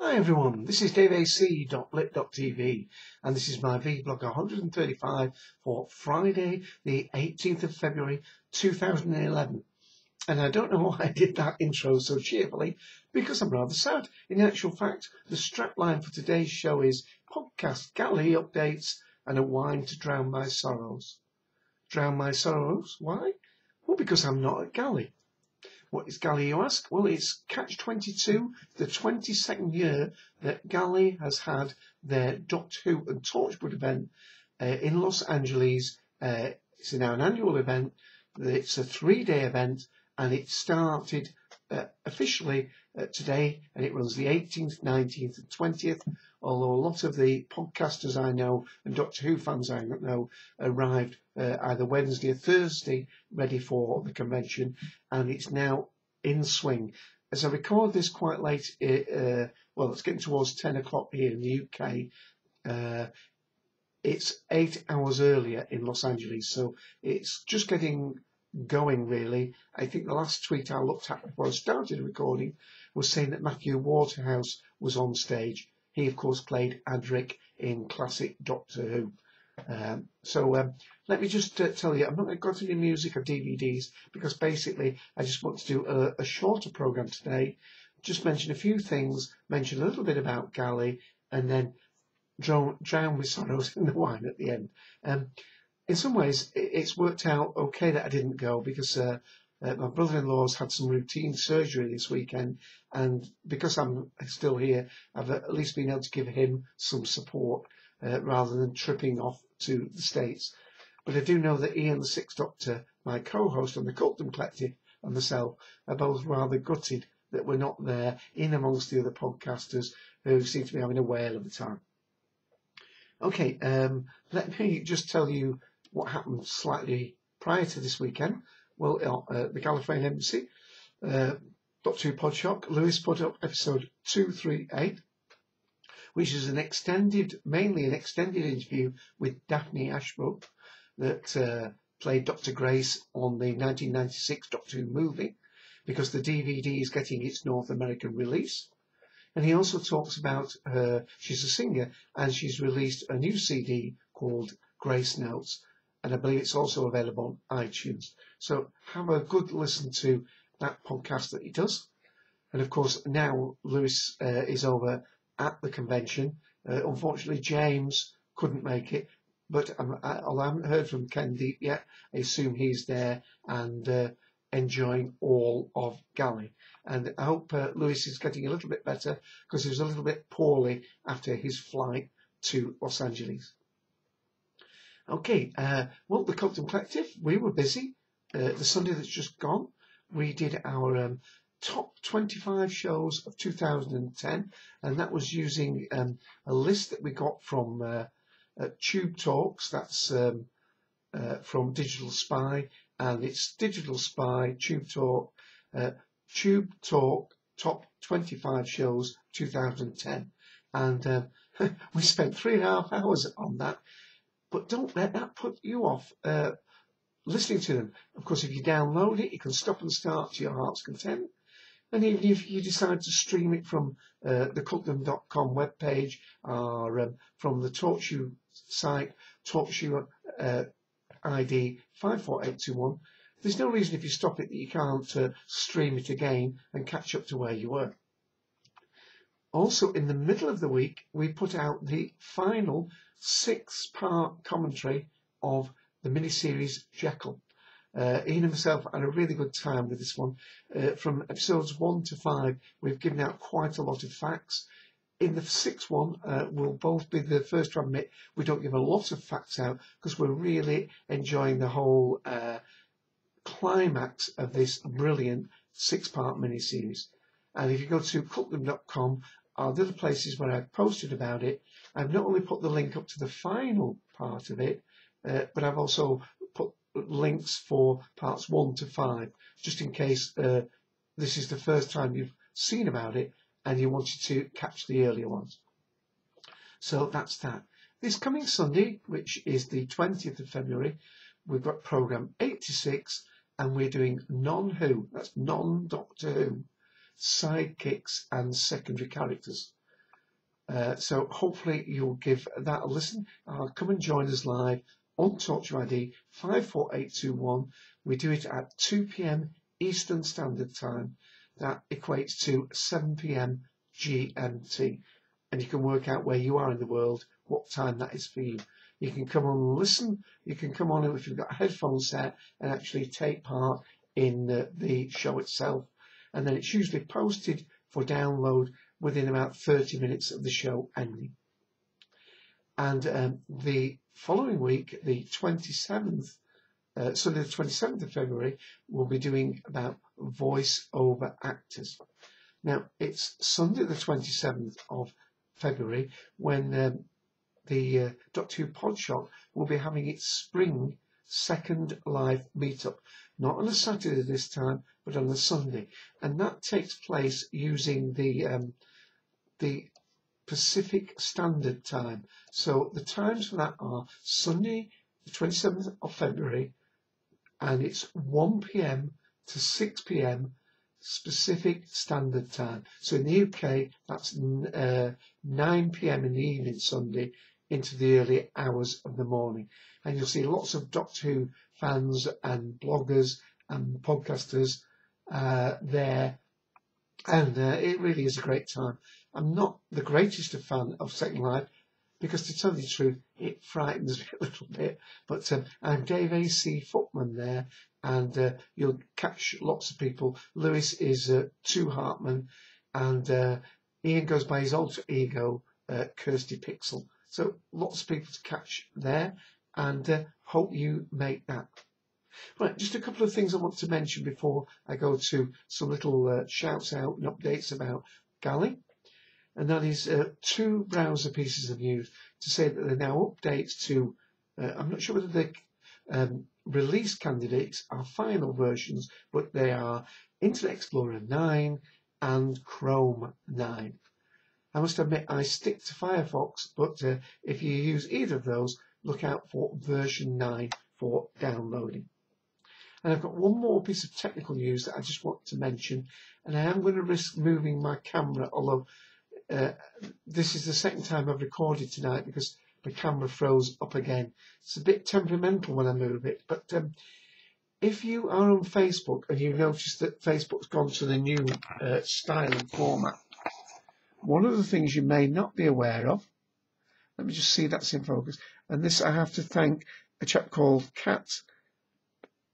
Hi everyone, this is daveac.lit.tv and this is my vblog 135 for Friday the 18th of February 2011. And I don't know why I did that intro so cheerfully, because I'm rather sad. In actual fact, the strapline for today's show is podcast galley updates and a wine to drown my sorrows. Drown my sorrows? Why? Well, because I'm not at galley. What is Galley, you ask? Well, it's Catch-22, the 22nd year that Galley has had their Doctor Who and Torchwood event in Los Angeles. It's now an annual event. It's a 3-day event, and it started officially today, and it runs the 18th, 19th and 20th, although a lot of the podcasters I know and Doctor Who fans I know arrived either Wednesday or Thursday ready for the convention, and it's now in swing. As I record this quite late, well, it's getting towards 10 o'clock here in the UK. It's 8 hours earlier in Los Angeles, so it's just getting going really. I think the last tweet I looked at before I started recording was saying that Matthew Waterhouse was on stage. He of course played Adric in classic Doctor Who. Let me just tell you, I'm not going to go to any music or DVDs because basically I just want to do a shorter program today, just mention a few things, mention a little bit about Galley, and then drown my sorrows in the wine at the end. In some ways, it's worked out okay that I didn't go because my brother-in-law's had some routine surgery this weekend, and because I'm still here, I've at least been able to give him some support rather than tripping off to the States. But I do know that Ian, the Sixth Doctor, my co-host on the Cultum Collective, and myself are both rather gutted that we're not there in amongst the other podcasters who seem to be having a whale of a time. Okay, let me just tell you what happened slightly prior to this weekend. Well, the Gallifreyan Embassy, Doctor Who Podshock, Lewis put up episode 238, which is mainly an extended interview with Daphne Ashbrook that played Dr. Grace on the 1996 Doctor Who movie, because the DVD is getting its North American release. And he also talks about she's a singer, and she's released a new CD called Grace Notes, and I believe it's also available on iTunes. So have a good listen to that podcast that he does. And of course, now Lewis is over at the convention. Unfortunately, James couldn't make it, but although I haven't heard from Ken Deep yet, I assume he's there and enjoying all of Galley. And I hope Lewis is getting a little bit better, because he was a little bit poorly after his flight to Los Angeles. Okay, well, the Cultum Collective, we were busy. The Sunday that's just gone, we did our top 25 shows of 2010, and that was using a list that we got from Tube Talks. That's from Digital Spy, and it's Digital Spy, Tube Talk top 25 shows 2010, and we spent 3.5 hours on that. But don't let that put you off listening to them. Of course, if you download it, you can stop and start to your heart's content. And even if you decide to stream it from the cultum.com webpage or from the TalkShoe site, TalkShoe ID 54821, there's no reason if you stop it that you can't stream it again and catch up to where you were. Also, in the middle of the week, we put out the final 6-part commentary of the miniseries Jekyll. Ian and myself had a really good time with this one. From episodes 1 to 5, we've given out quite a lot of facts. In the 6th one, we'll both be the first to admit we don't give a lot of facts out, because we're really enjoying the whole climax of this brilliant 6-part miniseries. And if you go to cultum.com, are the other places where I've posted about it. I've not only put the link up to the final part of it, but I've also put links for parts 1 to 5, just in case this is the first time you've seen about it and you wanted to catch the earlier ones. So that's that. This coming Sunday, which is the 20th of February, we've got programme 86, and we're doing non-Who, that's non-Doctor Who, sidekicks and secondary characters. So hopefully you'll give that a listen. Come and join us live on Torture ID 54821. We do it at 2 p.m. Eastern Standard Time. That equates to 7 p.m. GMT. And you can work out where you are in the world, what time that is for you. You can come on and listen. You can come on if you've got a headphone set and actually take part in the show itself. And then it's usually posted for download within about 30 minutes of the show ending. And the following week, the 27th, Sunday the 27th of February, we'll be doing about voice-over actors. Now, it's Sunday the 27th of February when the Doctor Who Podshop will be having its spring second live meetup. Not on a Saturday this time, but on a Sunday. And that takes place using the Pacific Standard Time. So the times for that are Sunday the 27th of February, and it's 1 p.m. to 6 p.m. Pacific Standard Time. So in the UK, that's 9 p.m. in the evening Sunday into the early hours of the morning. And you'll see lots of Doctor Who fans and bloggers and podcasters there. And it really is a great time. I'm not the greatest of fan of Second Life because, to tell you the truth, it frightens me a little bit. But I'm daveac Footman there, and you'll catch lots of people. Lewis is Two Hartman, and Ian goes by his alter ego, Kirsty Pixel. So lots of people to catch there, and hope you make that. Right, just a couple of things I want to mention before I go to some little shouts out and updates about Galley. And that is two browser pieces of news to say that there are now updates to, I'm not sure whether the release candidates are final versions, but they are Internet Explorer 9 and Chrome 9. I must admit I stick to Firefox, but if you use either of those, look out for version 9 for downloading. And I've got one more piece of technical news that I just want to mention, and I am going to risk moving my camera, although this is the second time I've recorded tonight because the camera froze up again. It's a bit temperamental when I move it, but if you are on Facebook and you notice that Facebook's gone to the new style and format, one of the things you may not be aware of, let me just see that's in focus, and this I have to thank a chap called Kat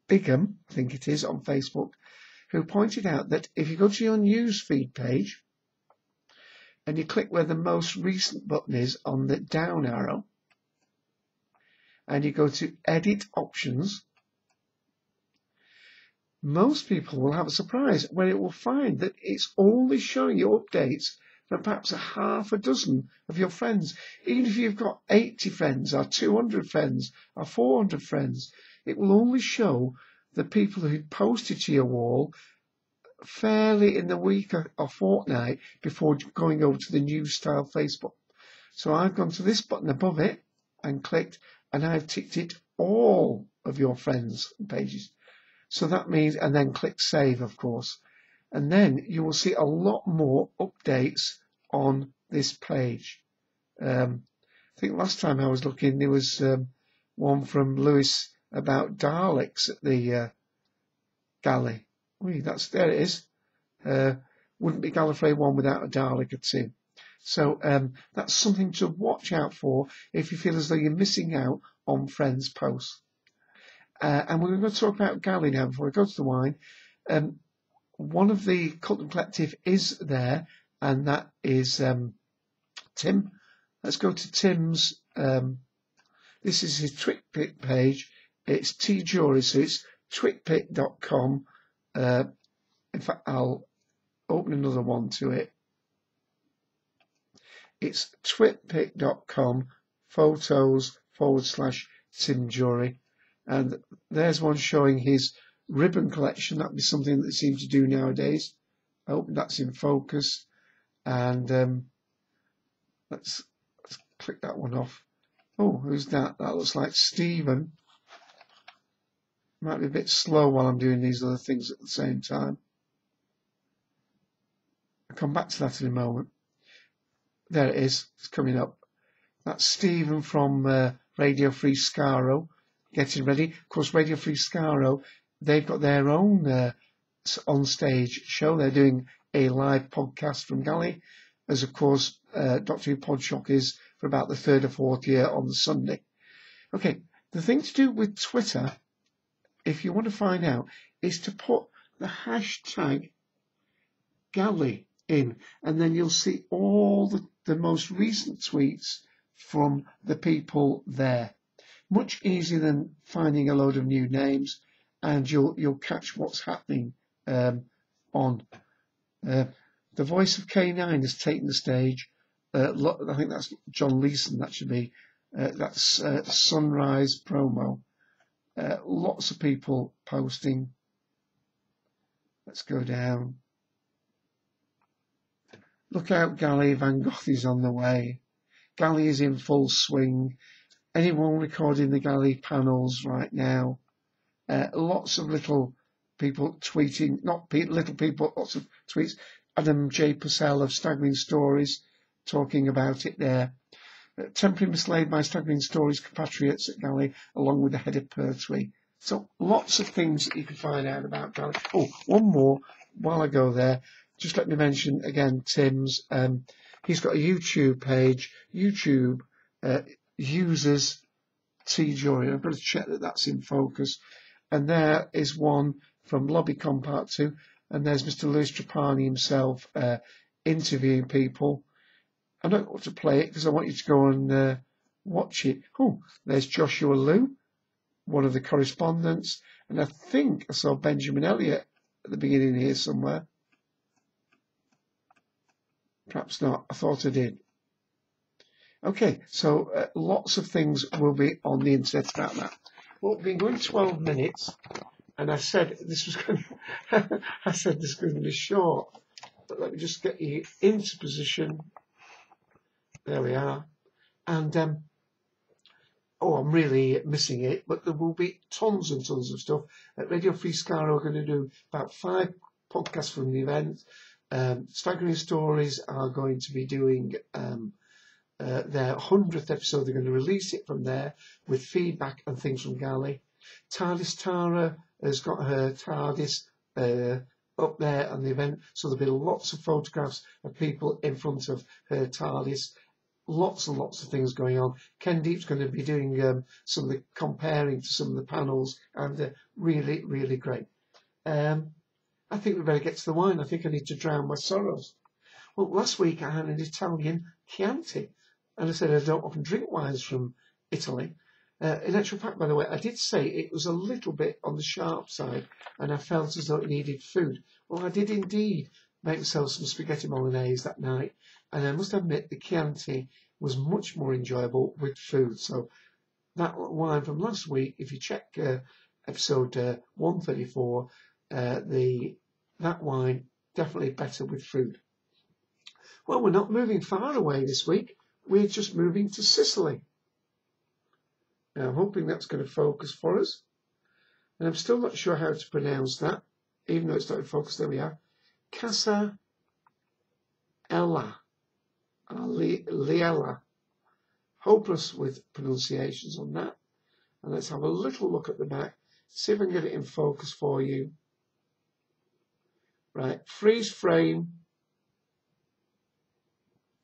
Bigham, I think it is, on Facebook, who pointed out that if you go to your newsfeed page and you click where the most recent button is on the down arrow, and you go to edit options, most people will have a surprise when it will find that it's only showing you updates for perhaps a half a dozen of your friends. Even if you've got 80 friends or 200 friends or 400 friends, it will only show the people who posted to your wall fairly in the week or fortnight before going over to the new style Facebook. So I've gone to this button above it and clicked, and I've ticked it all of your friends' pages. So that means, and then click save, of course. And then you will see a lot more updates on this page. I think last time I was looking, there was one from Lewis about Daleks at the Galley. There it is. Wouldn't be Gallifrey 1 without a Dalek or 2. So that's something to watch out for if you feel as though you're missing out on friends' posts. And we're going to talk about Galley now before I go to the wine. One of the Cult and Collective is there, and that is Tim. Let's go to Tim's. This is his TwitPic page. It's tjury, so it's twitpic.com. In fact, I'll open another one to it. It's twitpic.com photos/Tim Jury. And there's one showing his ribbon collection. That'd be something that they seem to do nowadays. I hope that's in focus. And let's click that one off. Oh, who's that? That looks like Stephen. Might be a bit slow while I'm doing these other things at the same time. I'll come back to that in a moment. There it is. It's coming up. That's Stephen from Radio Free Scaro getting ready. Of course, Radio Free Scaro, they've got their own on-stage show. They're doing a live podcast from Galley, as of course Doctor Who Podshock is for about the 3rd or 4th year on the Sunday. Okay, the thing to do with Twitter, if you want to find out, is to put the hashtag Galley in, and then you'll see all the most recent tweets from the people there. Much easier than finding a load of new names, and you'll catch what's happening on. The voice of K9 has taken the stage. I think that's John Leeson, that should be. That's Sunrise promo. Lots of people posting. Let's go down. Look out, Galley, Van Gogh is on the way. Galley is in full swing. Anyone recording the Galley panels right now? Lots of little people tweeting, not little people, lots of tweets. Adam J. Purcell of Staggering Stories talking about it there. Temporarily mislaid by Staggering Stories compatriots at Galley, along with the head of Pertwee. So lots of things that you can find out about Galley. Oh, one more while I go there. Just let me mention again Tim's. He's got a YouTube page. YouTube users T Jury. I've got to check that that's in focus. And there is one from LobbyCon Part 2. And there's Mr. Lewis Trapani himself interviewing people. I don't want to play it because I want you to go and watch it. Oh, there's Joshua Liu, one of the correspondents. And I think I saw Benjamin Elliott at the beginning here somewhere. Perhaps not. I thought I did. Okay, so lots of things will be on the internet about that. Well, we've been going 12 minutes, and I said this was going to be short. But let me just get you into position. There we are. And I'm really missing it, but there will be tons and tons of stuff. At Radio Free Scaro, we're going to do about 5 podcasts from the event. Staggering Stories are going to be doing their 100th episode. They're going to release it from there with feedback and things from Galley. TARDIS Tara has got her TARDIS up there on the event, so there'll be lots of photographs of people in front of her TARDIS. Lots and lots of things going on. Ken Deep's going to be doing some of the comparing to some of the panels, and really, really great. I think we better get to the wine. I think I need to drown my sorrows. Well, last week I had an Italian Chianti, and I said I don't often drink wines from Italy. In actual fact, by the way, I did say it was a little bit on the sharp side, and I felt as though it needed food. Well, I did indeed make myself some spaghetti bolognese that night, and I must admit the Chianti was much more enjoyable with food. So that wine from last week, if you check episode 134, that wine definitely better with food. Well, we're not moving far away this week. We're just moving to Sicily. Now, I'm hoping that's going to focus for us. And I'm still not sure how to pronounce that, even though it's not in focus. There we are. Casa Ella. Liella. Hopeless with pronunciations on that. And let's have a little look at the back. See if I can get it in focus for you. Right, freeze frame.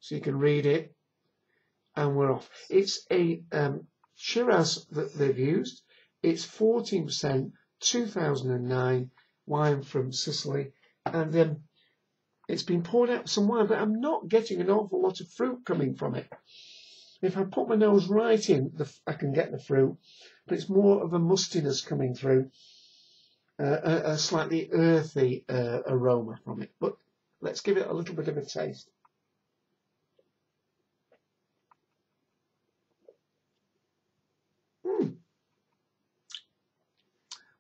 So you can read it. And we're off. It's a Shiraz that they've used. It's 14%, 2009 wine from Sicily. And it's been poured out some wine, but I'm not getting an awful lot of fruit coming from it. If I put my nose right in, I can get the fruit, but it's more of a mustiness coming through, a slightly earthy aroma from it. But let's give it a little bit of a taste.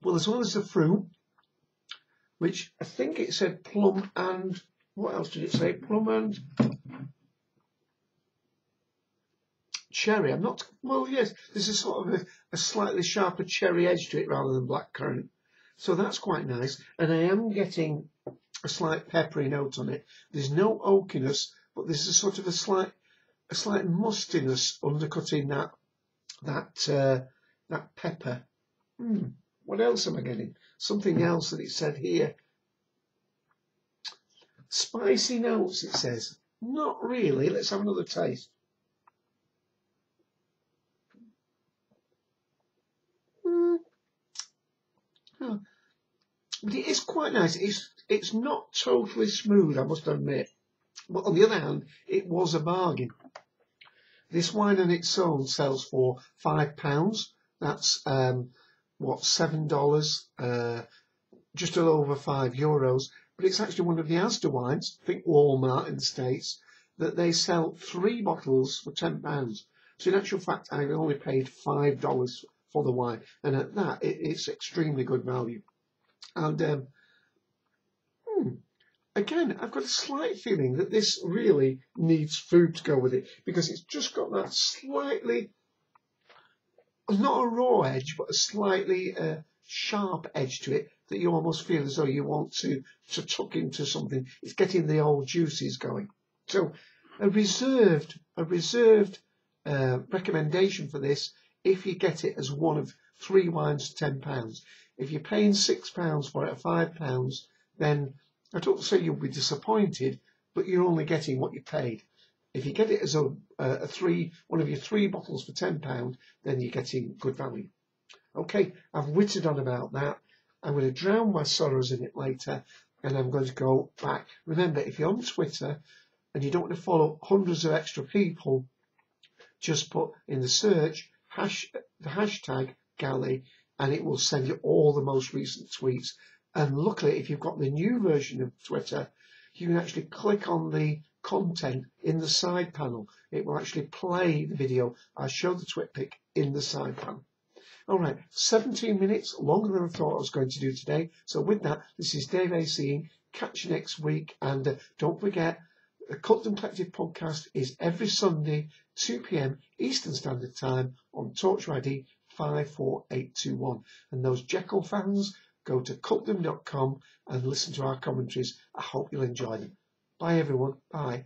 Well, as well as the fruit, which I think it said plum and, what else did it say? Plum and cherry. I'm not, well, yes, there's a sort of a slightly sharper cherry edge to it rather than blackcurrant. So that's quite nice. And I am getting a slight peppery note on it. There's no oakiness, but there's a sort of a slight mustiness undercutting that pepper. What else am I getting? Something else that it said here. Spicy notes, it says. Not really. Let's have another taste. Oh, but it is quite nice. It's not totally smooth, I must admit. But on the other hand, it was a bargain. This wine on its own sells for £5. That's what, $7, just a little over €5. But it's actually one of the Asda wines, I think Walmart in the States, that they sell 3 bottles for £10. So in actual fact, I only paid $5 for the wine, and at that, it's extremely good value. And again, I've got a slight feeling that this really needs food to go with it, because it's just got that slightly, not a raw edge, but a slightly sharp edge to it that you almost feel as though you want to tuck into something. It's getting the old juices going. So a reserved recommendation for this, if you get it as one of 3 wines for £10. If you're paying £6 for it at £5, then I don't say you'll be disappointed, but you're only getting what you paid. If you get it as one of your 3 bottles for £10, then you're getting good value. Okay, I've whittled on about that. I'm going to drown my sorrows in it later, and I'm going to go back. Remember, if you're on Twitter and you don't want to follow hundreds of extra people, just put in the search the hashtag Galley, and it will send you all the most recent tweets. And luckily, if you've got the new version of Twitter, you can actually click on the content in the side panel. It will actually play the video. I showed the twit pic in the side panel. All right, 17 minutes, longer than I thought I was going to do today. So with that, this is daveac. Catch you next week. And don't forget, the Cut and Collected podcast is every Sunday, 2 p.m. Eastern Standard Time on Torch ID 54821. And those Jekyll fans, go to cutdem.com and listen to our commentaries. I hope you'll enjoy them. Bye, everyone. Bye.